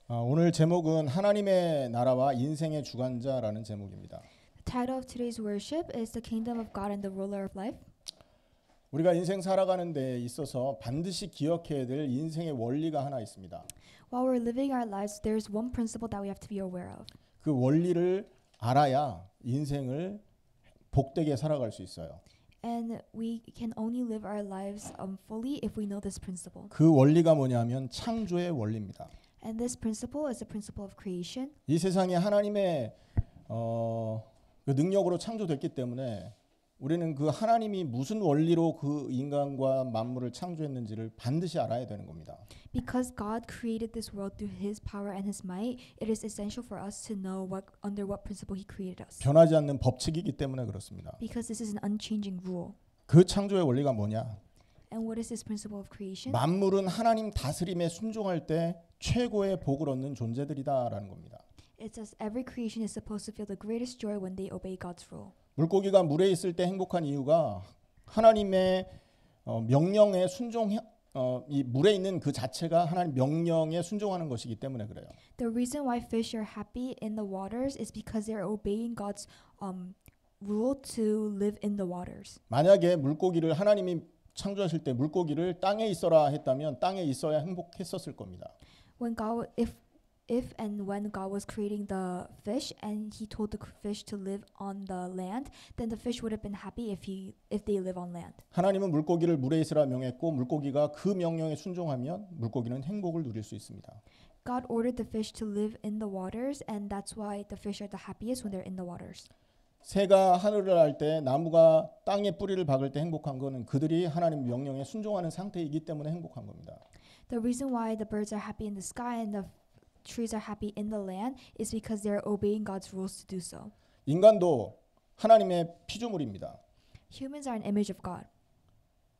오늘 제목은 하나님의 나라와 인생의 주관자라는 제목입니다. The title of today's worship is The Kingdom of God and the Ruler of Life. 우리가 인생 살아가는 데 있어서 반드시 기억해야 될 인생의 원리가 하나 있습니다. While we're living our lives, there's one principle that we have to be aware of. 그 원리를 알아야 인생을 복되게 살아갈 수 있어요. And we can only live our lives fully if we know this principle. 그 원리가 뭐냐면 창조의 원리입니다. And this principle is the principle of creation. 이 세상이 하나님의 그 능력으로 창조됐기 때문에 우리는 그 하나님이 무슨 원리로 그 인간과 만물을 창조했는지를 반드시 알아야 되는 겁니다. Because God created this world through His power and His might, it is essential for us to know under what principle He created us. 변하지 않는 법칙이기 때문에 그렇습니다. Because this is an unchanging rule. 그 창조의 원리가 뭐냐? And what is this principle of creation? 만물은 하나님 다스림에 순종할 때 최고의 복을 얻는 존재들이다라는 겁니다. It says every creation is supposed to feel the greatest joy when they obey God's rule. 물고기가 물에 있을 때 행복한 이유가 하나님의 명령에 이 물에 있는 그 자체가 하나님 명령에 순종하는 것이기 때문에 그래요. The reason why fish are happy in the waters is because they're obeying God's rule to live in the waters. 만약에 물고기를 하나님이 창조하실 때 물고기를 땅에 있어라 했다면 땅에 있어야 행복했었을 겁니다. If and when God was creating the fish and He told the fish to live on the land, then the fish would have been happy if they live on land. 하나님은 물고기를 물에 있으라 명했고 물고기가 그 명령에 순종하면 물고기는 행복을 누릴 수 있습니다. God ordered the fish to live in the waters, and that's why the fish are the happiest when they're in the waters. 새가 하늘을 날 때 나무가 땅에 뿌리를 박을 때 행복한 거는 그들이 하나님 명령에 순종하는 상태이기 때문에 행복한 겁니다. The reason why the birds are happy in the sky and the trees are happy in the land is because they're obeying God's rules to do so. 인간도 하나님의 피조물입니다. Humans are an image of God.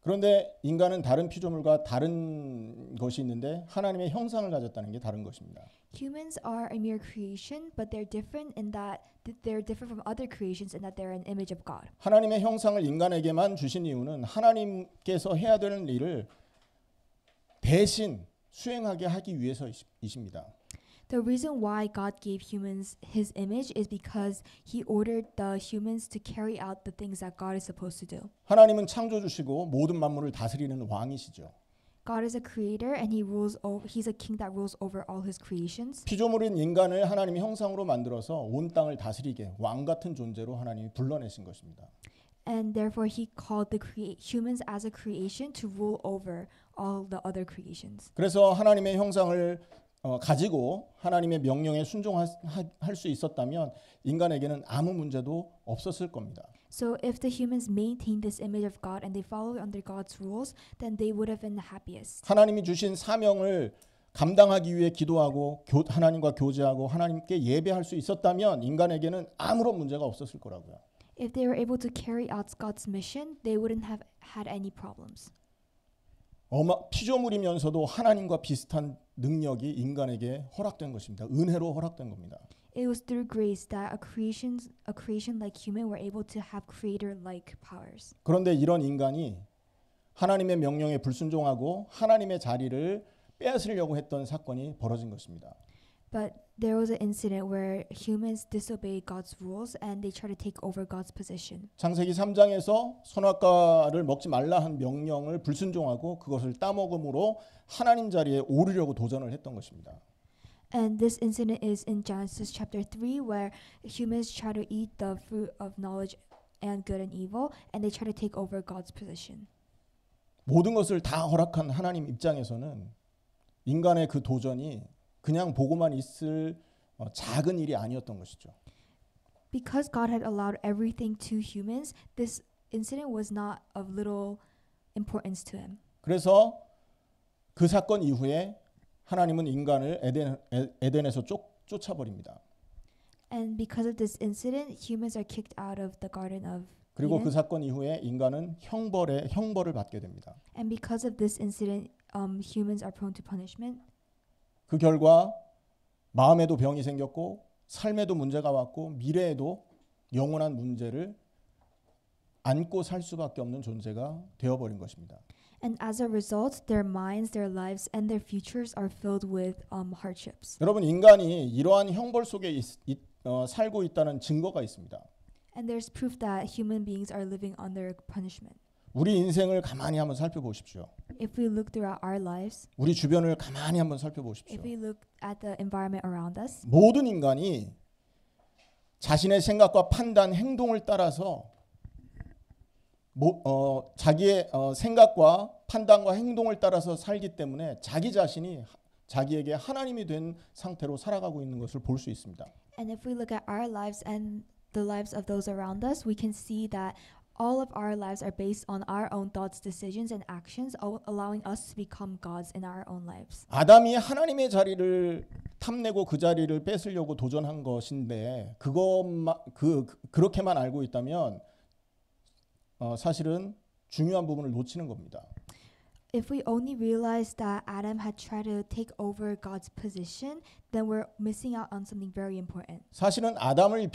그런데 인간은 다른 피조물과 다른 것이 있는데 하나님의 형상을 가졌다는 게 다른 것입니다. Humans are a mere creation, but they're different in that they're different from other creations in that they're an image of God. 하나님의 형상을 인간에게만 주신 이유는 하나님께서 해야 되는 일을 대신 수행하게 하기 위해서이십니다. The reason why God gave humans His image is because He ordered the humans to carry out the things that God is supposed to do. 하나님은 창조주시고 모든 만물을 다스리는 왕이시죠. God is a creator and He's a king that rules over all His creations. 피조물인 인간을 하나님의 형상으로 만들어서 온 땅을 다스리게 왕 같은 존재로 하나님이 불러내신 것입니다. And therefore He called the humans as a creation to rule over all the other creations. 그래서 하나님의 형상을 가지고 하나님의 명령에 순종할 수 있었다면 인간에게는 아무 문제도 없었을 겁니다. So if the humans maintain this image of God and they follow under God's rules, then they would have been the happiest. 하나님이 주신 사명을 감당하기 위해 기도하고 하나님과 교제하고 하나님께 예배할 수 있었다면 인간에게는 아무런 문제가 없었을 거라고요. If they were able to carry out God's mission, they wouldn't have had any problems. 피조물이면서도 하나님과 비슷한 능력이 인간에게 허락된 것입니다. 은혜로 허락된 겁니다. It was through grace that a creation like human were able to have creator-like powers. 그런데 이런 인간이 하나님의 명령에 불순종하고 하나님의 자리를 빼앗으려고 했던 사건이 벌어진 것입니다. But there was an incident where humans disobeyed God's rules and they tried to take over God's position. 창세기 3장에서 선악과를 먹지 말라 한 명령을 불순종하고 그것을 따먹음으로 하나님 자리에 오르려고 도전을 했던 것입니다. And this incident is in Genesis chapter 3 where humans try to eat the fruit of knowledge and good and evil and they try to take over God's position. 모든 것을 다 허락한 하나님 입장에서는 인간의 그 도전이 그냥 보고만 있을 작은 일이 아니었던 것이죠. Because God had allowed everything to humans, this incident was not of little importance to Him. 그래서 그 사건 이후에 하나님은 인간을 에덴에서 쫓아버립니다. And because of this incident, humans are kicked out of the Garden of 그리고 Eden. 그 사건 이후에 인간은 형벌을 받게 됩니다. And because of this incident, humans are prone to punishment. 그 결과 마음에도 병이 생겼고 삶에도 문제가 왔고 미래에도 영원한 문제를 안고 살 수밖에 없는 존재가 되어버린 것입니다. And as a result, their minds, their lives, and their futures are filled with hardships. 여러분 인간이 이러한 형벌 속에 살고 있다는 증거가 있습니다. And there's proof that human beings are living under punishment. 우리 인생을 가만히 한번 살펴보십시오. If we look throughout our lives, 우리 주변을 가만히 한번 살펴보십시오. if we look at the environment around us, 모든 인간이 자신의 생각과 판단, 행동을 따라서 자기의 생각과 판단과 행동을 따라서 살기 때문에 자기 자신이 자기에게 하나님이 된 상태로 살아가고 있는 것을 볼 수 있습니다. and if we look at our lives and the lives of those around us, we can see that all of our lives are based on our own thoughts, decisions, and actions, allowing us to become gods in our own lives. 아담이 하나님의 자리를 탐내고 그 자리를 뺏으려고 도전한 것인데 그렇게만 알고 있다면 사실은 중요한 부분을 놓치는 겁니다. If we only realize that Adam had tried to take over God's position, then we're missing out on something very important. 사실은 아담을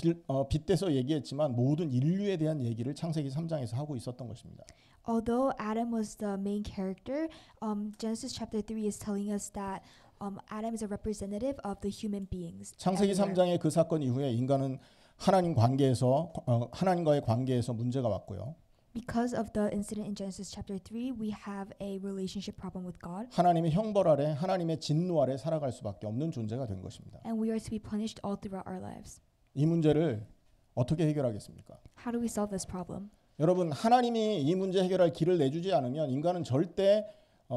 빗대서 얘기했지만 모든 인류에 대한 얘기를 창세기 3장에서 하고 있었던 것입니다. Although Adam was the main character, Genesis chapter 3 is telling us that Adam is a representative of the human beings. 창세기 everywhere. 3장의 그 사건 이후에 인간은 하나님과의 관계에서 문제가 왔고요. Because of the incident in Genesis chapter 3, we have a relationship problem with God. 하나님의 형벌 아래, 하나님의 진노 아래 살아갈 수밖에 없는 존재가 된 것입니다. And we are to be punished all throughout our lives. 이 문제를 어떻게 해결하겠습니까? How do we solve this problem? 여러분, 하나님이 이 문제 해결할 길을 내주지 않으면 인간은 절대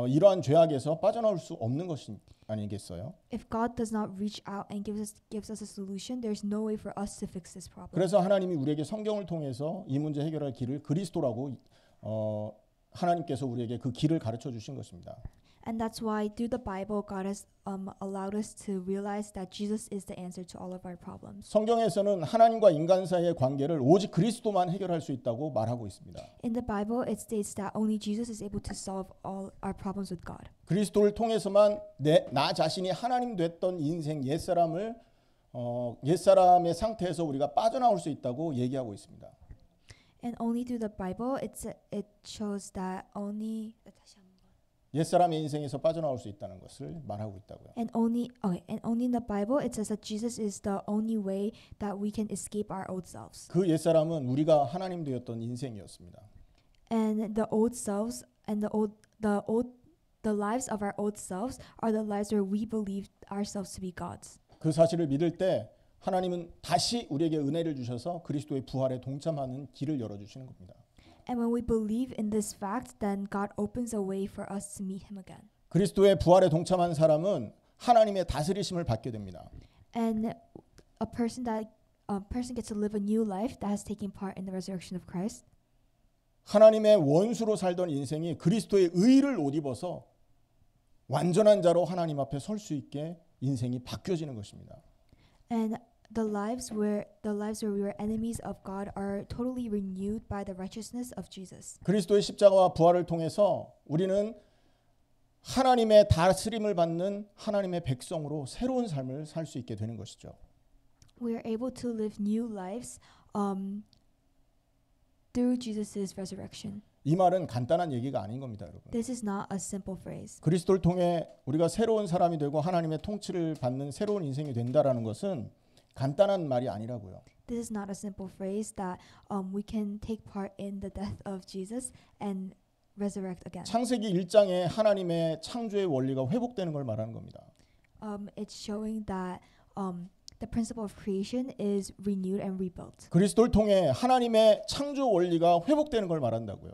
이러한 죄악에서 빠져나올 수 없는 것이 아니겠어요? If God does not reach out and gives us a solution, there's no way for us to fix this problem. 그래서 하나님이 우리에게 성경을 통해서 이 문제 해결할 길을 그리스도라고 하나님께서 우리에게 그 길을 가르쳐 주신 것입니다. And that's why through the Bible, God has allowed us to realize that Jesus is the answer to all of our problems. 성경에서는 하나님과 인간 사이의 관계를 오직 그리스도만 해결할 수 있다고 말하고 있습니다. In the Bible, it states that only Jesus is able to solve all our problems with God. 그리스도를 통해서만 나 자신이 하나님 됐던 인생 옛사람의 상태에서 우리가 빠져나올 수 있다고 얘기하고 있습니다. And only through the Bible, it shows that only 옛사람의 인생에서 빠져나올 수 있다는 것을 말하고 있다고요. and only in the Bible, it says that Jesus is the only way that we can escape our old selves. 그 옛사람은 우리가 하나님 되었던 인생이었습니다. And the old selves and the lives of our old selves are the lives where we believe ourselves to be gods. 그 사실을 믿을 때 하나님은 다시 우리에게 은혜를 주셔서 그리스도의 부활에 동참하는 길을 열어주시는 겁니다. And when we believe in this fact, then God opens a way for us to meet Him again. 그리스도의 부활에 동참한 사람은 하나님의 다스리심을 받게 됩니다. And a person gets to live a new life that has taken part in the resurrection of Christ. 하나님의 원수로 살던 인생이 그리스도의 의를 옷 입어서 완전한 자로 하나님 앞에 설 수 있게 인생이 바뀌어지는 것입니다. And the lives where we were enemies of God are totally renewed by the righteousness of Jesus. 그리스도의 십자가와 부활을 통해서 우리는 하나님의 다스림을 받는 하나님의 백성으로 새로운 삶을 살 수 있게 되는 것이죠. We are able to live new lives through Jesus' resurrection. 이 말은 간단한 얘기가 아닌 겁니다, 여러분. This is not a simple phrase. 그리스도를 통해 우리가 새로운 사람이 되고 하나님의 통치를 받는 새로운 인생이 된다라는 것은 간단한 말이 아니라고요. This is not a simple phrase that we can take part in the death of Jesus and resurrect again. 창세기 1장에 하나님의 창조의 원리가 회복되는 걸 말하는 겁니다. It's showing that the principle of creation is renewed and rebuilt. 그리스도를 통해 하나님의 창조 원리가 회복되는 걸 말한다고요.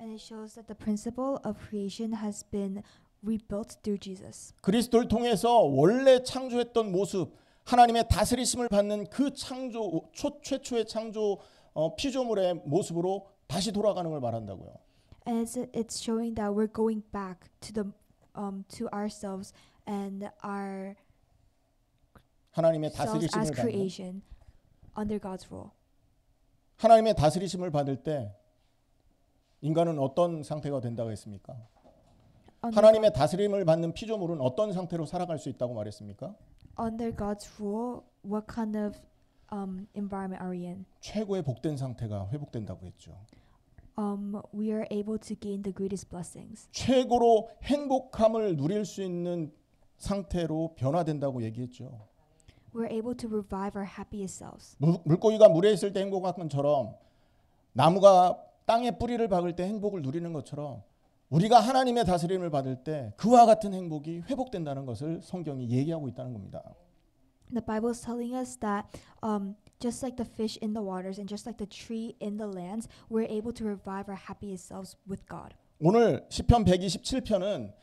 And it shows that the principle of creation has been rebuilt through Jesus. 그리스도를 통해서 원래 창조했던 모습, 하나님의 다스리심을 받는 그 창조 최초의 창조 피조물의 모습으로 다시 돌아가는 걸 말한다고요. And it's showing that we're going back to ourselves and our 하나님의 selves 다스리심을 as 받는 creation under God's rule. 하나님의 다스리심을 받을 때 인간은 어떤 상태가 된다고 했습니까? 하나님의 다스림을 받는 피조물은 어떤 상태로 살아갈 수 있다고 말했습니까? Under God's rule, what kind of environment are we in? 최고의 복된 상태가 회복된다고 했죠. we are able to gain the greatest blessings. 최고로 행복함을 누릴 수 있는 상태로 변화된다고 얘기했죠. We're able to revive our happiest selves. 물고기가 물에 있을 때 행복한 것처럼 나무가 땅에 뿌리를 박을 때 행복을 누리는 것처럼 우리가 하나님의 다스림을 받을 때 그와 같은 행복이 회복된다는 것을 성경이 얘기하고 있다는 겁니다. The Bible is telling us that just like the fish in the waters and just like the tree in the lands, we're able to revive our happiest selves with God. 오늘 시편 127편은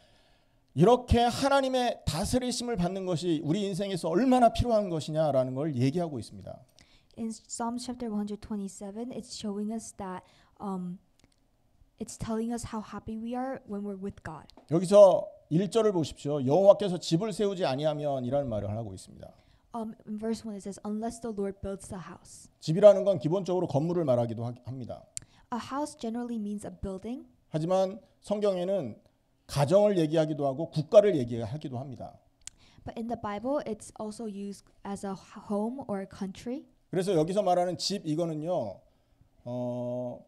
이렇게 하나님의 다스리심을 받는 것이 우리 인생에서 얼마나 필요한 것이냐라는 걸 얘기하고 있습니다. In Psalm chapter 127, it's showing us that it's telling us how happy we are when we're with God. 여기서 1절을 보십시오. 여호와께서 집을 세우지 아니하면 이라는 말을 하고 있습니다. In verse 1 it says, unless the Lord builds the house. 집이라는 건 기본적으로 건물을 말하기도 합니다. A house generally means a building. 하지만 성경에는 가정을 얘기하기도 하고 국가를 얘기하기도 합니다. But in the Bible, it's also used as a home or a country. 그래서 여기서 말하는 집 이거는요,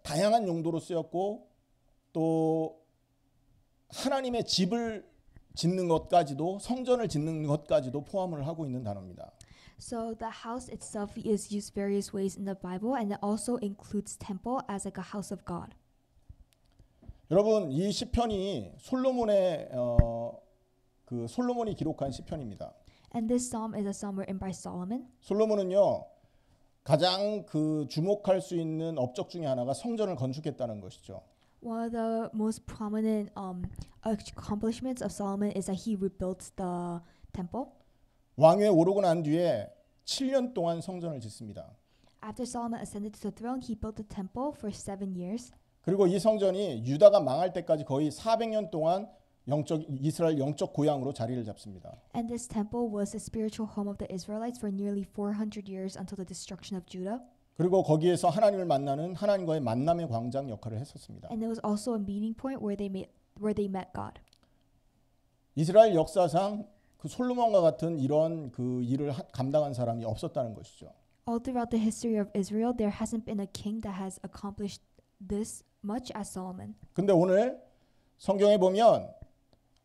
다양한 용도로 쓰였고 또 하나님의 집을 짓는 것까지도 성전을 짓는 것까지도 포함을 하고 있는 단어입니다. So the house itself is used various ways in the Bible, and it also includes temple as like a house of God. 여러분 이 시편이 솔로몬의 그 솔로몬이 기록한 시편입니다. And this psalm is a psalm written by Solomon. 솔로몬은요 가장 그 주목할 수 있는 업적 중에 하나가 성전을 건축했다는 것이죠. One of the most prominent accomplishments of Solomon is that he rebuilt the temple. 왕위에 오르고 난 뒤에 7년 동안 성전을 짓습니다. After Solomon ascended to the throne, he built the temple for 7 years. 그리고 이 성전이 유다가 망할 때까지 거의 400년 동안 이스라엘 영적 고향으로 자리를 잡습니다. And this temple was the spiritual home of the Israelites for nearly 400 years until the destruction of Judah. 그리고 거기에서 하나님을 만나는 하나님과의 만남의 광장 역할을 했었습니다. And it was also a meeting point where they met God. 이스라엘 역사상 그 솔로몬과 같은 이런 그 일을 감당한 사람이 없었다는 것이죠. All throughout the history of Israel, there hasn't been a king that has accomplished this much as Solomon. 근데 오늘 성경에 보면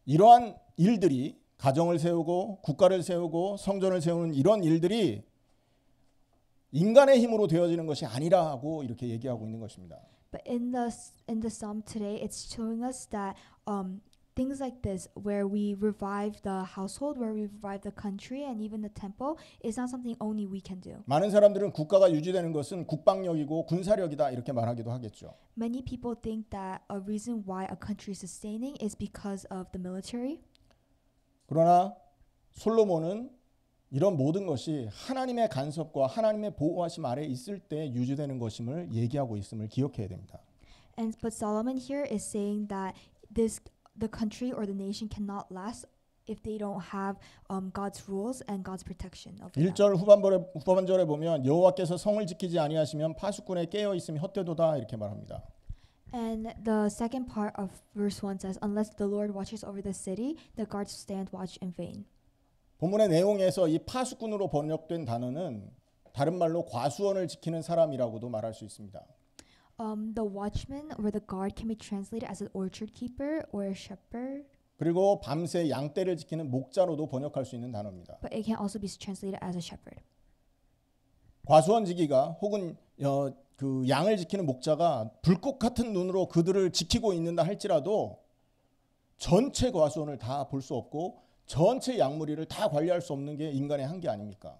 이러한 일들이 가정을 세우고 국가를 세우고 성전을 세우는 이런 일들이 인간의 힘으로 되어지는 것이 아니라고 이렇게 얘기하고 있는 것입니다. But in the psalm today, it's showing us that things like this, where we revive the household, where we revive the country, and even the temple, is not something only we can do. 많은 사람들은 국가가 유지되는 것은 국방력이고 군사력이다 이렇게 말하기도 하겠죠. Many people think that a reason why a country is sustaining is because of the military. 그러나 솔로몬은 이런 모든 것이 하나님의 간섭과 하나님의 보호하심 아래 있을 때 유지되는 것임을 얘기하고 있음을 기억해야 됩니다. But Solomon here is saying that the country or the nation cannot last if they don't have God's rules and God's protection over them. 1절 후반절에 보면 여호와께서 성을 지키지 아니하시면 파수꾼에 깨어 있음이 헛되도다 이렇게 말합니다. And the second part of verse 1 says, unless the Lord watches over the city, the guards stand watch in vain. 본문의 내용에서 이 파수꾼으로 번역된 단어는 다른 말로 과수원을 지키는 사람이라고도 말할 수 있습니다. The watchman or the guard can be translated as an orchard keeper or a shepherd. 그리고 밤새 양떼를 지키는 목자로도 번역할 수 있는 단어입니다. But it can also be translated as a shepherd. 과수원지기가 혹은 그 양을 지키는 목자가 불꽃 같은 눈으로 그들을 지키고 있는다 할지라도 전체 과수원을 다 볼 수 없고 전체 양무리를 다 관리할 수 없는 게 인간의 한계 아닙니까?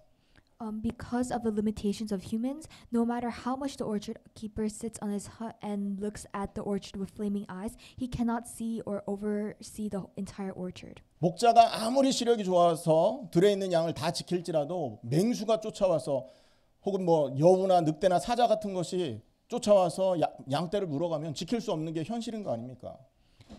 Because of the limitations of humans, no matter how much the orchard keeper sits on his hut and looks at the orchard with flaming eyes, he cannot see or oversee the entire orchard. 목자가 아무리 시력이 좋아서 들에 있는 양을 다 지킬지라도 맹수가 쫓아와서 혹은 뭐 여우나 늑대나 사자 같은 것이 쫓아와서 양떼를 물어가면 지킬 수 없는 게 현실인 거 아닙니까?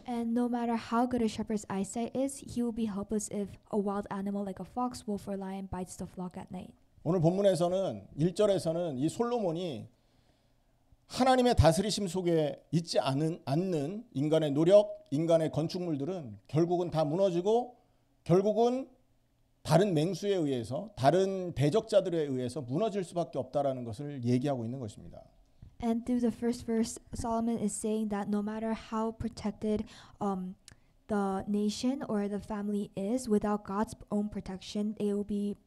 And no matter how good a shepherd's eyesight is, he will be helpless if a wild animal like a fox, wolf, or lion bites the flock at night. 오늘 본문에서는 1절에서는 이 솔로몬이 하나님의 다스리심 속에 있지 않는 인간의 노력, 인간의 건축물들은 결국은 다 무너지고 결국은 다른 맹수에 의해서 다른 대적자들에 의해서 무너질 수밖에 없다라는 것을 얘기하고 있는 것입니다. And through the first verse, Solomon is saying that no matter how protected the nation or the family is, without God's own protection, they will be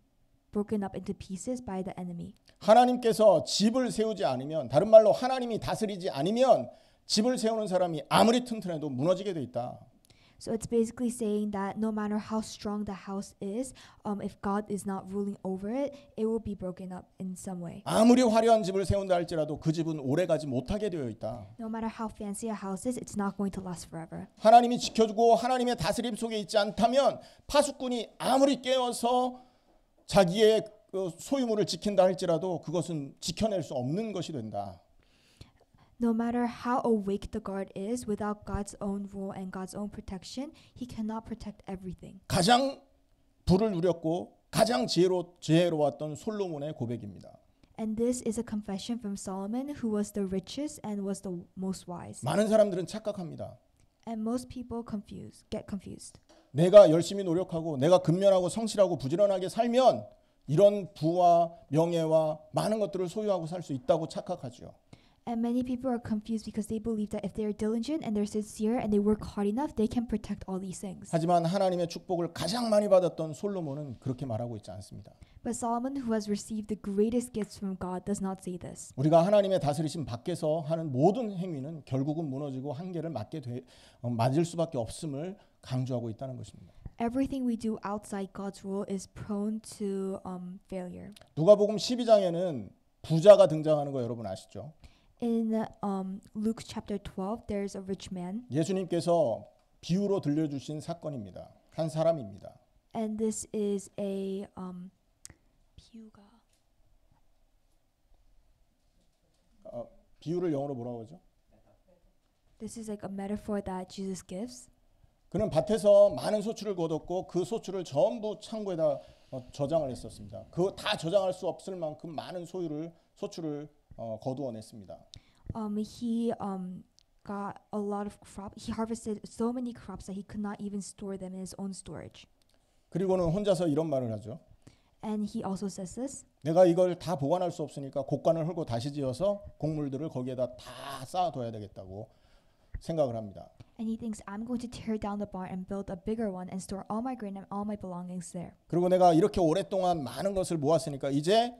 broken up into pieces by the enemy. 하나님께서 집을 세우지 않으면, 다른 말로 하나님이 다스리지 않으면 집을 세우는 사람이 아무리 튼튼해도 무너지게 돼 있다. So it's basically saying that no matter how strong the house is, if God is not ruling over it, it will be broken up in some way. 아무리 화려한 집을 세운다 할지라도 그 집은 오래가지 못하게 되어 있다. No matter how fancy a house is, it's not going to last forever. 하나님이 지켜주고 하나님의 다스림 속에 있지 않다면 파수꾼이 아무리 깨어서 자기의 소유물을 지킨다 할지라도 그것은 지켜낼 수 없는 것이 된다. No matter how awake the guard is, without God's own rule and God's own protection, he cannot protect everything. 가장 부를 누렸고 가장 지혜로웠던 솔로몬의 고백입니다. And this is a confession from Solomon, who was the richest and was the most wise. 많은 사람들은 착각합니다. And most people get confused. 내가 열심히 노력하고 내가 근면하고 성실하고 부지런하게 살면 이런 부와 명예와 많은 것들을 소유하고 살 수 있다고 착각하죠. And many people are confused because they believe that if they are diligent and they're sincere and they work hard enough, they can protect all these things. 하지만 하나님의 축복을 가장 많이 받았던 솔로몬은 그렇게 말하고 있지 않습니다. But Solomon, who has received the greatest gifts from God, does not say this. 우리가 하나님의 다스리심 밖에서 하는 모든 행위는 결국은 무너지고 한계를 맞을 수밖에 없음을 강조하고 있다는 것입니다. Everything we do outside God's rule is prone to failure. 누가복음 12장에는 부자가 등장하는 거 여러분 아시죠? In Luke chapter 12, there's a rich man. 예수님께서 비유로 들려주신 사건입니다. 한 사람입니다. And this is a 비유가 비유를 영어로 뭐라고 하죠? This is like a metaphor that Jesus gives. 그는 밭에서 많은 소출을 거뒀고 그 소출을 전부 창고에다 저장을 했었습니다. 그 다 저장할 수 없을 만큼 많은 소출을 거두어냈습니다. He got a lot of crops. He harvested so many crops that he could not even store them in his own storage. 그리고는 혼자서 이런 말을 하죠. And he also says this. 내가 이걸 다 보관할 수 없으니까 곡간을 헐고 다시 지어서 곡물들을 거기에다 다 쌓아둬야 되겠다고 생각을 합니다. And he thinks, I'm going to tear down the barn and build a bigger one and store all my grain and all my belongings there. 그리고 내가 이렇게 오랫동안 많은 것을 모았으니까 이제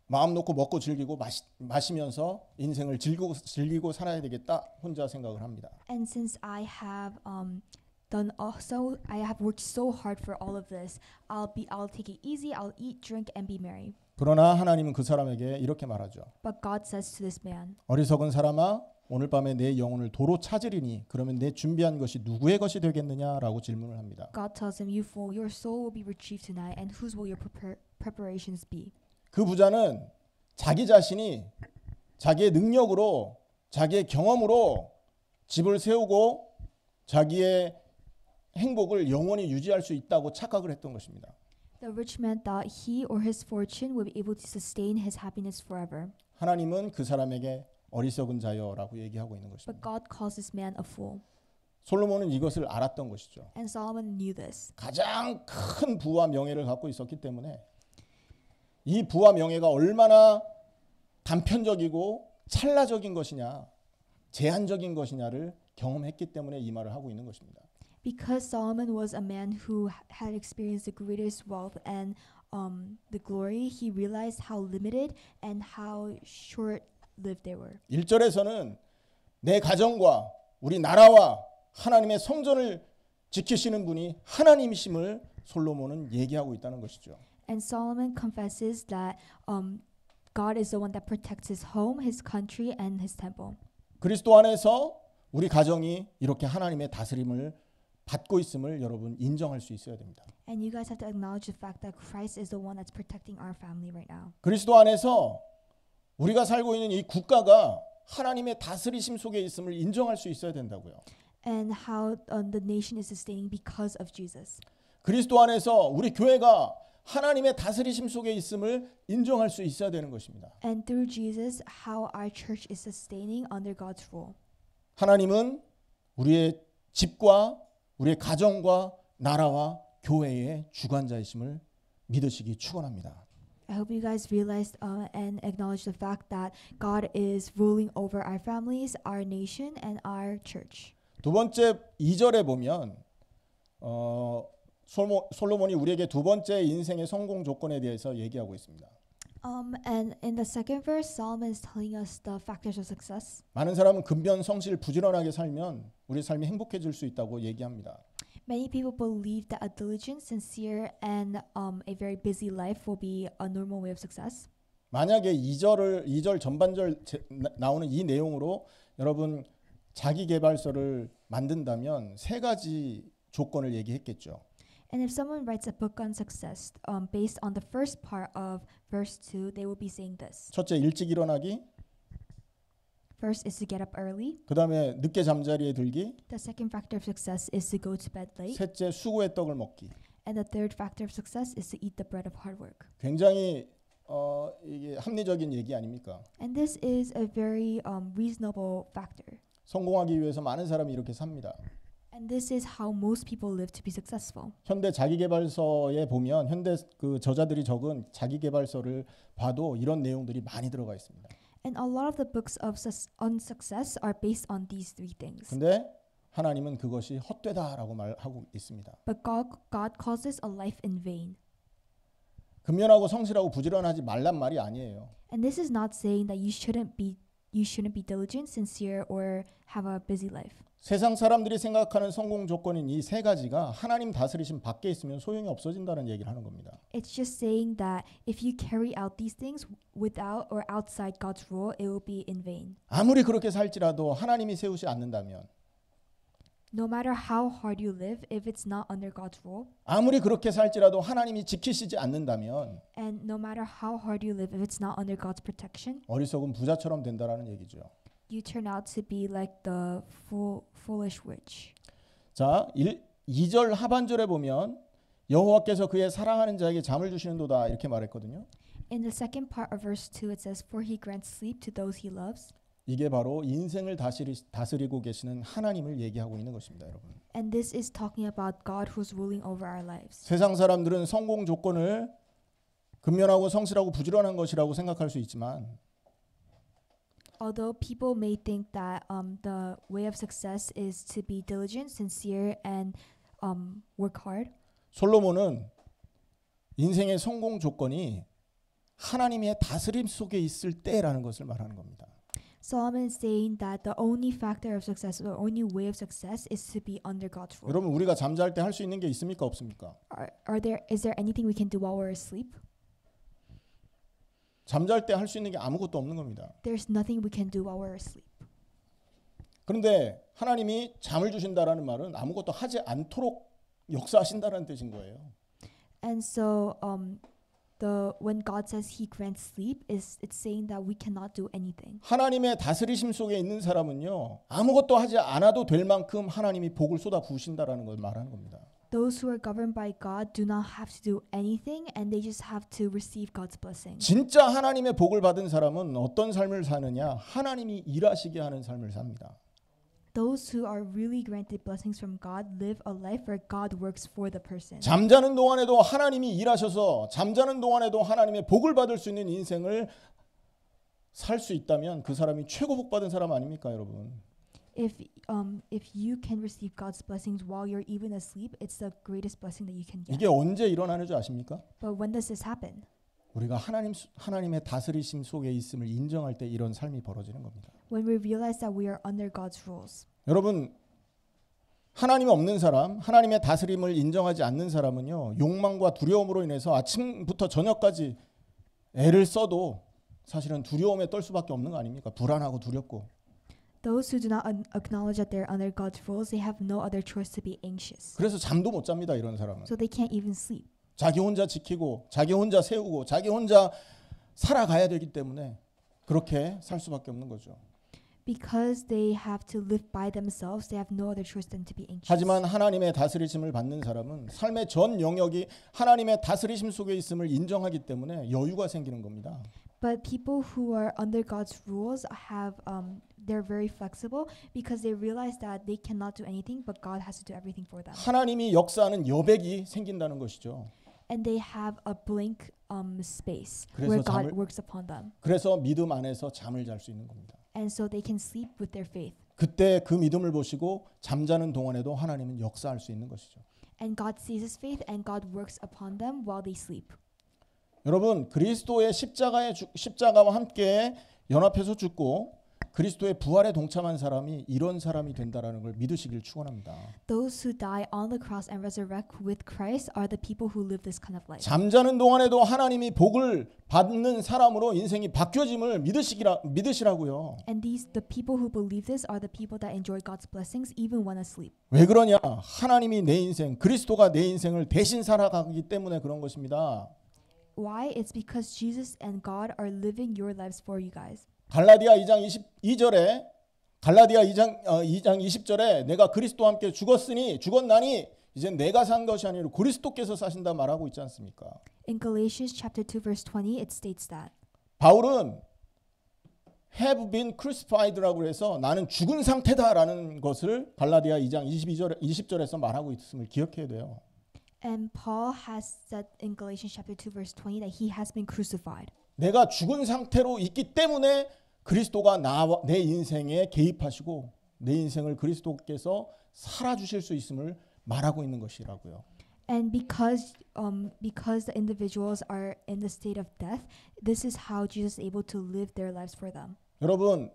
마음 놓고 먹고 즐기고 마시면서 인생을 즐기고 살아야 되겠다 혼자 생각을 합니다. And since I have I have worked so hard for all of this, I'll take it easy. I'll eat, drink, and be merry. 그러나 하나님은 그 사람에게 이렇게 말하죠. But God says to this man, 어리석은 사람아, 오늘 밤에 내 영혼을 도로 찾으리니 그러면 내 준비한 것이 누구의 것이 되겠느냐라고 질문을 합니다. God tells him, You fool, your soul will be retrieved tonight, and whose will your preparations be? 그 부자는 자기 자신이 자기의 능력으로 자기의 경험으로 집을 세우고 자기의 행복을 영원히 유지할 수 있다고 착각을 했던 것입니다. The rich man thought he or his fortune would be able to sustain his happiness forever. 하나님은 그 사람에게 어리석은 자여라고 얘기하고 있는 But 것입니다. God calls this man a fool. 솔로몬은 이것을 알았던 것이죠. And Solomon knew this. 가장 큰 부와 명예를 갖고 있었기 때문에 이 부와 명예가 얼마나 단편적이고 찰나적인 것이냐, 제한적인 것이냐를 경험했기 때문에 이 말을 하고 있는 것입니다. Because Solomon was a man who had experienced the greatest wealth and the glory, he realized how limited and how short-lived they were. 1절에서는 내 가정과 우리 나라와 하나님의 성전을 지키시는 분이 하나님이심을 솔로몬은 얘기하고 있다는 것이죠. And Solomon confesses that God is the one that protects his home, his country, and his temple. 그리스도 안에서 우리 가정이 이렇게 하나님의 다스림을 받고 있음을 여러분 인정할 수 있어야 됩니다. And you guys have to acknowledge the fact that Christ is the one that's protecting our family right now. 그리스도 안에서 우리가 살고 있는 이 국가가 하나님의 다스리심 속에 있음을 인정할 수 있어야 된다고요. And how the nation is sustaining because of Jesus. 그리스도 안에서 우리 교회가 하나님의 다스리심 속에 있음을 인정할 수 있어야 되는 것입니다. And through Jesus, how our church is sustaining under God's rule. 하나님은 우리의 집과 우리의 가정과 나라와 교회의 주관자이심을 믿으시기 축원합니다. I hope you guys realized and acknowledge the fact that God is ruling over our families, our nation, and our church. 두 번째 2절에 보면 솔로몬이 우리에게 두 번째 인생의 성공 조건에 대해서 얘기하고 있습니다. And in the second verse, Solomon is telling us the factors of success. 많은 사람은 근면 성실 부지런하게 살면 우리 삶이 행복해질 수 있다고 얘기합니다. Many people believe that a diligent, sincere, and a very busy life will be a normal way of success. 만약에 2절 전반절 나오는 이 내용으로 여러분 자기 개발서를 만든다면 세 가지 조건을 얘기했겠죠. And if someone writes a book on success based on the first part of verse 2, they will be saying this. 첫째 일찍 일어나기, First is to get up early. 그다음에 늦게 잠자리에 들기, The second factor of success is to go to bed late. 셋째 수고의 떡을 먹기. And the third factor of success is to eat the bread of hard work. 굉장히 이게 합리적인 얘기 아닙니까? And this is a very reasonable factor. 성공하기 위해서 많은 사람이 이렇게 삽니다. And this is how most people live to be successful. 현대 자기개발서에 보면 현대 그 저자들이 적은 자기개발서를 봐도 이런 내용들이 많이 들어가 있습니다. And a lot of the books on success are based on these three things. 근데 하나님은 그것이 헛되다라고 말하고 있습니다. But God calls this a life in vain. 근면하고 성실하고 부지런하지 말란 말이 아니에요. And this is not saying that you shouldn't be diligent, sincere, or have a busy life. 세상 사람들이 생각하는 성공 조건인 이 세 가지가 하나님 다스리심 밖에 있으면 소용이 없어진다는 얘기를 하는 겁니다. It's just saying that if you carry out these things without or outside God's rule, it will be in vain. 아무리 그렇게 살지라도 하나님이 세우지 않는다면, No matter how hard you live, if it's not under God's rule, 아무리 그렇게 살지라도 하나님이 지키시지 않는다면 and no matter how hard you live, if it's not under God's protection, 어리석은 부자처럼 된다라는 얘기죠. you turn out to be like the foolish witch. 자, 2절 하반절에 보면 여호와께서 그의 사랑하는 자에게 잠을 주시는도다 이렇게 말했거든요. In the second part of verse 2, it says, "For he grants sleep to those he loves." 이게 바로 인생을 다스리고 계시는 하나님을 얘기하고 있는 것입니다, 여러분. And this is talking about God who's ruling over our lives. 세상 사람들은 성공 조건을 근면하고 성실하고 부지런한 것이라고 생각할 수 있지만 Although people may think that the way of success is to be diligent, sincere, and work hard, 솔로몬은 인생의 성공 조건이 하나님의 다스림 속에 있을 때라는 것을 말하는 겁니다. Solomon is saying that the only factor of success, or only way of success, is to be under God's rule. 여러분 우리가 잠잘 때 할 수 있는 게 있습니까 없습니까? Is there anything we can do while we're asleep? 잠잘 때 할 수 있는 게 아무것도 없는 겁니다. There's nothing we can do while we're asleep. 그런데 하나님이 잠을 주신다라는 말은 아무것도 하지 않도록 역사하신다는 뜻인 거예요. And so when God says He grants sleep, it's saying that we cannot do anything. 하나님의 다스리심 속에 있는 사람은요 아무것도 하지 않아도 될 만큼 하나님이 복을 쏟아 부으신다라는 걸 말하는 겁니다. Those who are governed by God do not have to do anything, and they just have to receive God's blessing. 진짜 하나님의 복을 받은 사람은 어떤 삶을 사느냐? 하나님이 일하시게 하는 삶을 삽니다. Those who are really granted blessings from God live a life where God works for the person. 잠자는 동안에도 하나님이 일하셔서 잠자는 동안에도 하나님의 복을 받을 수 있는 인생을 살 수 있다면 그 사람이 최고 복 받은 사람 아닙니까, 여러분? If you can receive God's blessings while you're even asleep, it's the greatest blessing that you can get. 이게 언제 일어나는 줄 아십니까? But when does this happen? 우리가 하나님의 다스리심 속에 있음을 인정할 때 이런 삶이 벌어지는 겁니다. When we realize that we are under God's rules. 여러분 하나님이 없는 사람, 하나님의 다스림을 인정하지 않는 사람은요 욕망과 두려움으로 인해서 아침부터 저녁까지 애를 써도 사실은 두려움에 떨 수밖에 없는 거 아닙니까? 불안하고 두렵고. Those who do not acknowledge that they're under God's rules, they have no other choice to be anxious. 그래서 잠도 못 잡니다, 이런 사람은. So they can't even sleep. 자기 혼자 지키고 자기 혼자 세우고 자기 혼자 살아가야 되기 때문에 그렇게 살 수밖에 없는 거죠. Because they have to live by themselves, they have no other choice than to be anxious. 하지만 하나님의 다스리심을 받는 사람은 삶의 전 영역이 하나님의 다스리심 속에 있음을 인정하기 때문에 여유가 생기는 겁니다. But people who are under God's rules have they're very flexible because they realize that they cannot do anything, but God has to do everything for them. 하나님이 역사하는 여백이 생긴다는 것이죠. and they have a blank space 그래서 where God 잠을- works upon them. 그래서 믿음 안에서 잠을 잘 수 있는 겁니다. And so they can sleep with their faith. 그때 그 믿음을 보시고 잠자는 동안에도 하나님은 역사할 수 있는 것이죠. And God sees his faith and God works upon them while they sleep. 여러분, 그리스도의 십자가와 함께 연합해서 죽고 그리스도의 부활에 동참한 사람이 이런 사람이 된다라는 걸 믿으시길 축원합니다. Those who die on the cross and resurrect with Christ are the people who live this kind of life. 잠자는 동안에도 하나님이 복을 받는 사람으로 인생이 바뀌어짐을 믿으시라고요. And the people who believe this are the people that enjoy God's blessings even when asleep. 왜 그러냐? 하나님이 내 인생, 그리스도가 내 인생을 대신 살아가기 때문에 그런 것입니다. Why? It's because Jesus and God are living your lives for you guys. 갈라디아 2장 22절에 갈라디아 2장 20절에 내가 그리스도와 함께 죽었나니 이제 내가 산 것이 아니라 그리스도께서 사신다 말하고 있지 않습니까? In Galatians chapter 2 verse 20 it states that 바울은 have been crucified라고 해서 나는 죽은 상태다라는 것을 갈라디아 2장 20절에서 말하고 있음을 기억해야 돼요. and Paul has said in Galatians chapter 2 verse 20 that he has been crucified. 내가 죽은 상태로 있기 때문에 그리스도가 내 인생에 개입하시고 내 인생을 그리스도께서 살아주실 수 있음을 말하고 있는 것이라고요. And because the individuals are in the state of death, this is how Jesus is able to live their lives for them. 여러분,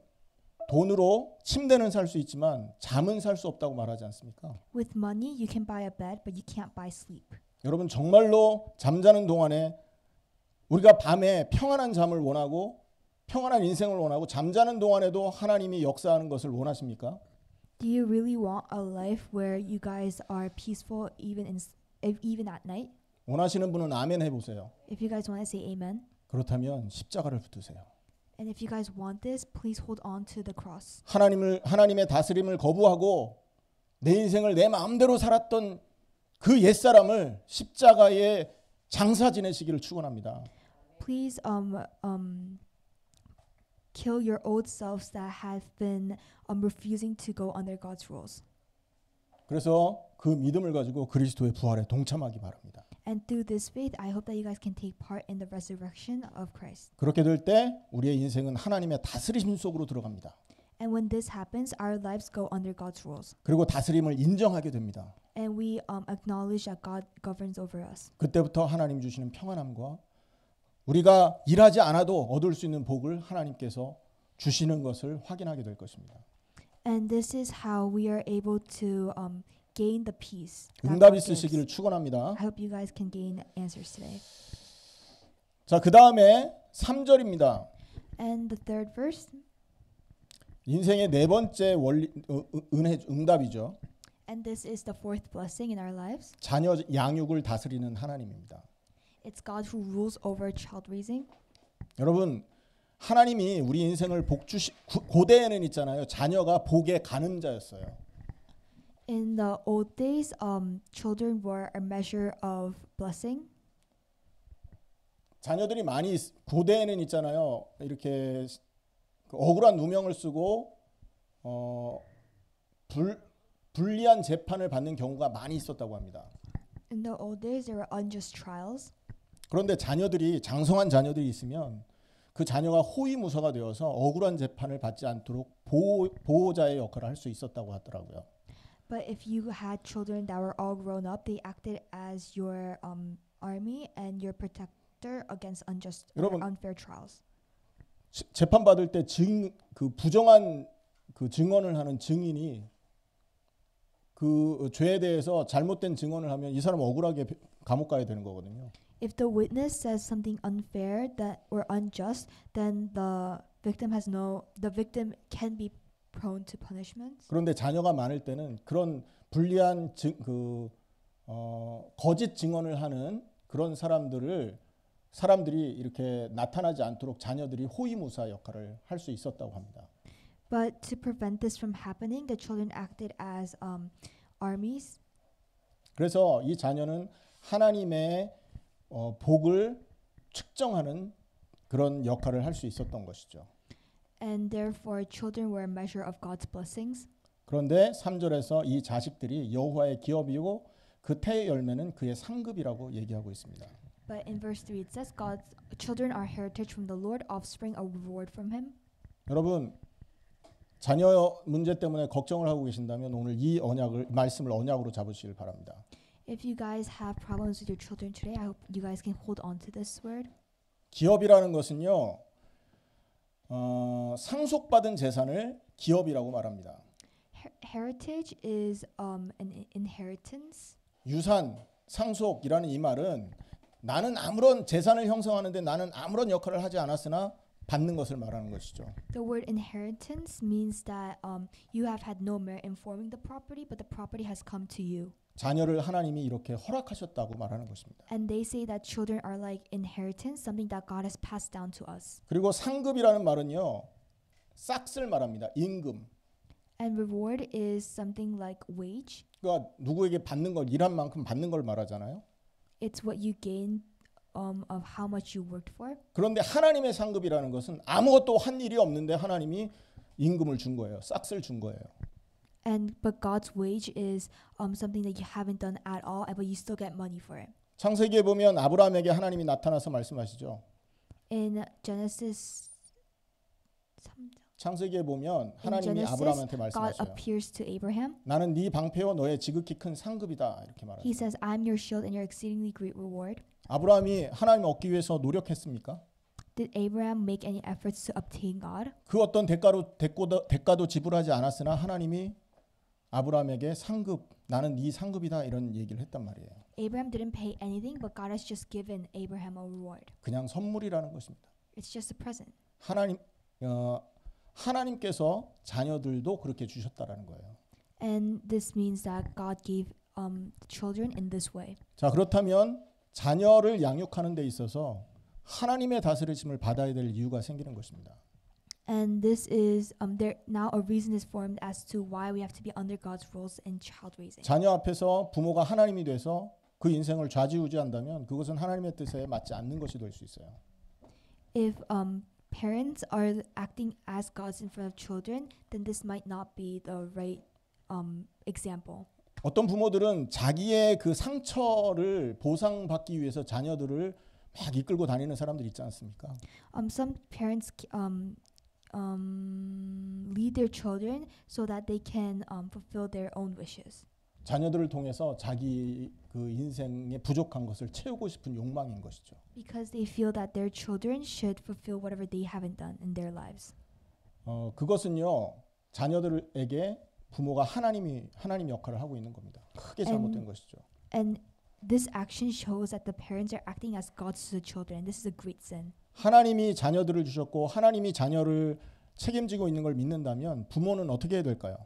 돈으로 침대는 살 수 있지만 잠은 살 수 없다고 말하지 않습니까? With money, you can buy a bed, but you can't buy sleep. 여러분, 정말로 잠자는 동안에 우리가 밤에 평안한 잠을 원하고 평안한 인생을 원하고 잠자는 동안에도 하나님이 역사하는 것을 원하십니까? Do you really want a life where you guys are peaceful even at night? 원하시는 분은 아멘 해보세요. If you guys want to say amen. 그렇다면 십자가를 붙드세요. And if you guys want this, please hold on to the cross. 하나님의 다스림을 거부하고 내 인생을 내 마음대로 살았던 그 옛사람을 십자가에 장사 지내시기를 축원합니다. Please kill your old selves that have been refusing to go under God's rules. 그래서 그 믿음을 가지고 그리스도의 부활에 동참하기 바랍니다. And through this faith, I hope that you guys can take part in the resurrection of Christ. 그렇게 될 때 우리의 인생은 하나님의 다스림 속으로 들어갑니다. And when this happens, our lives go under God's rules. 그리고 다스림을 인정하게 됩니다. And we acknowledge that God governs over us. 그때부터 하나님 주시는 평안함과 우리가 일하지 않아도 얻을 수 있는 복을 하나님께서 주시는 것을 확인하게 될 것입니다. And this is how we are able to gain the peace. that 응답 God 있으시기를 gives. 축원합니다. I hope you guys can gain answers today. 자, 그다음에 3절입니다. And the third verse, 인생의 네 번째 응답이죠. and this is the fourth blessing in our lives. 자녀 양육을 다스리는 하나님입니다. It's God who rules over child raising. 여러분, 하나님이 우리 인생을 고대에는 있잖아요. 자녀가 복의 가는 자였어요. In the old days, children were a measure of blessing. 자녀들이 많이 고대에는 있잖아요. 이렇게 억울한 누명을 쓰고 불리한 재판을 받는 경우가 많이 있었다고 합니다. In the old days, there were unjust trials. 그런데 장성한 자녀들이 있으면 그 자녀가 호위무사가 되어서 억울한 재판을 받지 않도록 보호자의 역할을 할 수 있었다고 하더라고요. But if you had children that were all grown up, they acted as your army and your protector against unjust or 여러분, unfair trials. 재판 받을 때 그 부정한 그 증언을 하는 증인이 그 죄에 대해서 잘못된 증언을 하면 이 사람 억울하게 감옥 가야 되는 거거든요. If the witness says something unfair that or unjust, then the victim can be prone to punishment. 그런데 자녀가 많을 때는 그런 불리한 거짓 증언을 하는 그런 사람들이 이렇게 나타나지 않도록 자녀들이 호위무사 역할을 할 수 있었다고 합니다. But to prevent this from happening, the children acted as armies. 그래서 이 자녀는 하나님의 복을 측정하는 그런 역할을 할 수 있었던 것이죠. And therefore, children were a measure of God's blessings. 그런데 3절에서 이 자식들이 여호와의 기업이고 그 태의 열매는 그의 상급이라고 얘기하고 있습니다. But in verse 3 it says God's children are heritage from the Lord, offspring a reward from him. 여러분 자녀 문제 때문에 걱정을 하고 계신다면 오늘 이 말씀을 언약으로 잡으시길 바랍니다. If you guys have problems with your children today, I hope you guys can hold on to this word. 기업이라는 것은요. 상속받은 재산을 기업이라고 말합니다. Heritage is an inheritance. 유산, 상속이라는 이 말은 나는 아무런 재산을 형성하는데 나는 아무런 역할을 하지 않았으나 받는 것을 말하는 것이죠. The word inheritance means that you have had no merit in forming the property, but the property has come to you. 자녀를 하나님이 이렇게 허락하셨다고 말하는 것입니다. And they say that children are like inheritance, something that God has passed down to us. 그리고 상급이라는 말은요. 싹스를 말합니다. 임금. And reward is something like wage. 그러니까 누구에게 받는 걸 일한 만큼 받는 걸 말하잖아요. It's what you gain of how much you worked for. 그런데 하나님의 상급이라는 것은 아무것도 한 일이 없는데 하나님이 임금을 준 거예요. 싹스를 준 거예요. But God's wage is something that you haven't done at all, but you still get money for it. 창세기에 보면 아브라함에게 하나님이 나타나서 말씀하시죠. In Genesis 3장. 창세기에 보면 하나님이 Genesis, 아브라함한테 God 말씀하셔요. appears to Abraham. 나는 네 방패요 너의 지극히 큰 상급이다 이렇게 He 말하죠. says, "I'm your shield and your exceedingly great reward." 아브라함이 하나님을 얻기 위해서 노력했습니까? Did Abraham make any efforts to obtain God? 그 어떤 대가도 지불하지 않았으나 하나님이 아브라함에게 상급 나는 네 상급이다 이런 얘기를 했단 말이에요. Abraham didn't pay anything, but God has just given Abraham a reward. 그냥 선물이라는 것입니다. It's just a present. 하나님께서 자녀들도 그렇게 주셨다라는 거예요. And this means that God gave children in this way. 자, 그렇다면 자녀를 양육하는 데 있어서 하나님의 다스리심을 받아야 될 이유가 생기는 것입니다. And this is there now a reason is formed as to why we have to be under God's rules in child raising. 자녀 앞에서 부모가 하나님이 돼서 그 인생을 좌지우지한다면 그것은 하나님의 뜻에 맞지 않는 것이 될 수 있어요. If parents are acting as gods in front of children, then this might not be the right example. 어떤 부모들은 자기의 그 상처를 보상받기 위해서 자녀들을 막 이끌고 다니는 사람들 있지 않습니까? Some parents lead their children so that they can fulfill their own wishes. 자녀들을 통해서 자기 그 인생의 부족한 것을 채우고 싶은 욕망인 것이죠. Because they feel that their children should fulfill whatever they haven't done in their lives. 그것은요 자녀들에게 부모가 하나님 역할을 하고 있는 겁니다. 크게 잘못된 것이죠. And this action shows that the parents are acting as gods to the children. This is a great sin. 하나님이 자녀들을 주셨고 하나님이 자녀를 책임지고 있는 걸 믿는다면 부모는 어떻게 해야 될까요?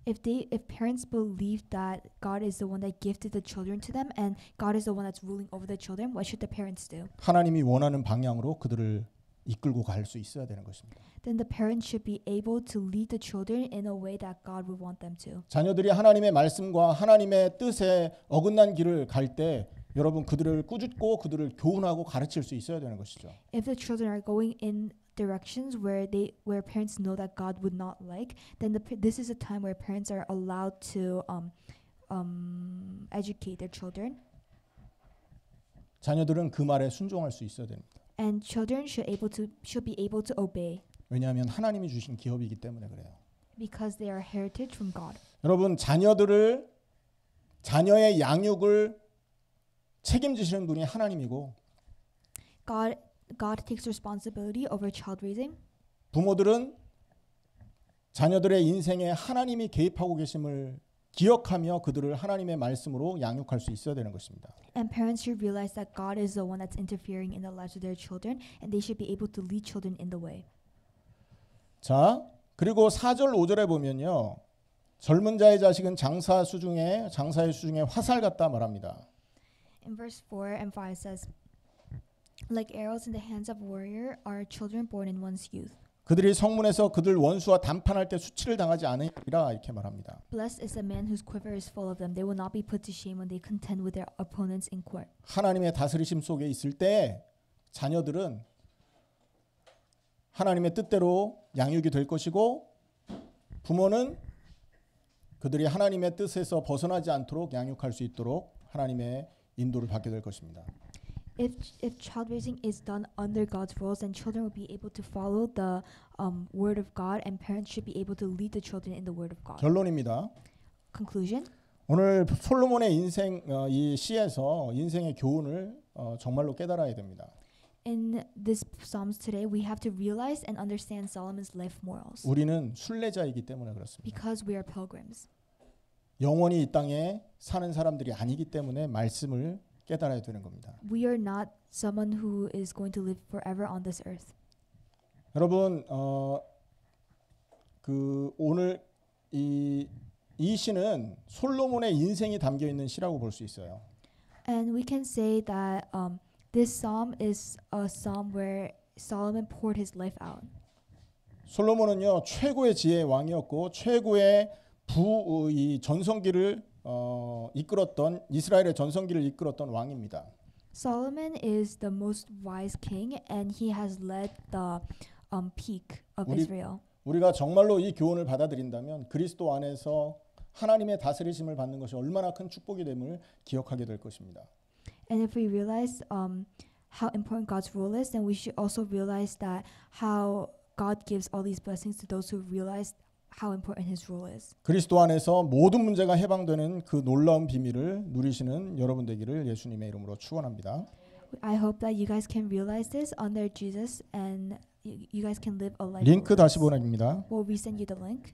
If parents believe that God is the one that gifted the children to them and God is the one that's ruling over the children, what should the parents do? 하나님이 원하는 방향으로 그들을 이끌고 갈 수 있어야 되는 것입니다. Then the parents should be able to lead the children in a way that God would want them to. 자녀들이 하나님의 말씀과 하나님의 뜻에 어긋난 길을 갈 때 여러분 그들을 꾸짖고 그들을 교훈하고 가르칠 수 있어야 되는 것이죠. If the children are going in directions where parents know that God would not like, then this is a time where parents are allowed to educate their children. 자녀들은 그 말에 순종할 수 있어야 됩니다. And children should be able to obey. 왜냐하면 하나님이 주신 기업이기 때문에 그래요. Because they are heritage from God. 여러분 자녀의 양육을 책임지시는 분이 하나님이고 God takes responsibility over child raising. 부모들은 자녀들의 인생에 하나님이 개입하고 계심을 기억하며 그들을 하나님의 말씀으로 양육할 수 있어야 되는 것입니다. And parents should realize that God is the one that's interfering in the lives of their children, and they should be able to lead children in the way. 자, 그리고 4절 5절에 보면요. 젊은 자의 자식은 장사의 수중에 화살 같다 말합니다. In verse 4 and 5 says, like arrows in the hands of a warrior are children born in one's youth. 그들이 성문에서 그들 원수와 담판할 때 수치를 당하지 않으리라 이렇게 말합니다. Blessed is the man whose quiver is full of them. They will not be put to shame when they contend with their opponents in court. 하나님의 다스리심 속에 있을 때 자녀들은 하나님의 뜻대로 양육이 될 것이고 부모는 그들이 하나님의 뜻에서 벗어나지 않도록 양육할 수 있도록 하나님의 인도를 받게 될 것입니다. If child raising is done under God's rules, then children will be able to follow the word of God, and parents should be able to lead the children in the word of God. 결론입니다. Conclusion. 오늘 솔로몬의 인생 이 시에서 인생의 교훈을 정말로 깨달아야 됩니다. In this Psalms today, we have to realize and understand Solomon's life morals. 우리는 순례자이기 때문에 그렇습니다. Because we are pilgrims. 영원히 이 땅에 사는 사람들이 아니기 때문에 말씀을 깨달아야 되는 겁니다. We are not someone who is going to live forever on this earth. 여러분 그 오늘 이 시는 솔로몬의 인생이 담겨 있는 시라고 볼 수 있어요. And we can say that this psalm is a psalm where Solomon poured his life out. 솔로몬은요 최고의 지혜의 왕이었고 최고의 이 전성기를 이끌었던 이스라엘의 전성기를 이끌었던 왕입니다. Solomon is the most wise king, and he has led the peak of Israel. 우리가 정말로 이 교훈을 받아들인다면 그리스도 안에서 하나님의 다스리심을 받는 것이 얼마나 큰 축복이 됨을 기억하게 될 것입니다. And if we realize how important God's rule is, then we should also realize that how God gives all these blessings to those who realize how important His rule is. 그리스도 안에서 모든 문제가 해방되는 그 놀라운 비밀을 누리시는 여러분 되기를 예수님의 이름으로 축원합니다. I hope that you guys can realize this under Jesus, and you guys can live a life. 링크 다시 보냅니다. We'll resend you the link.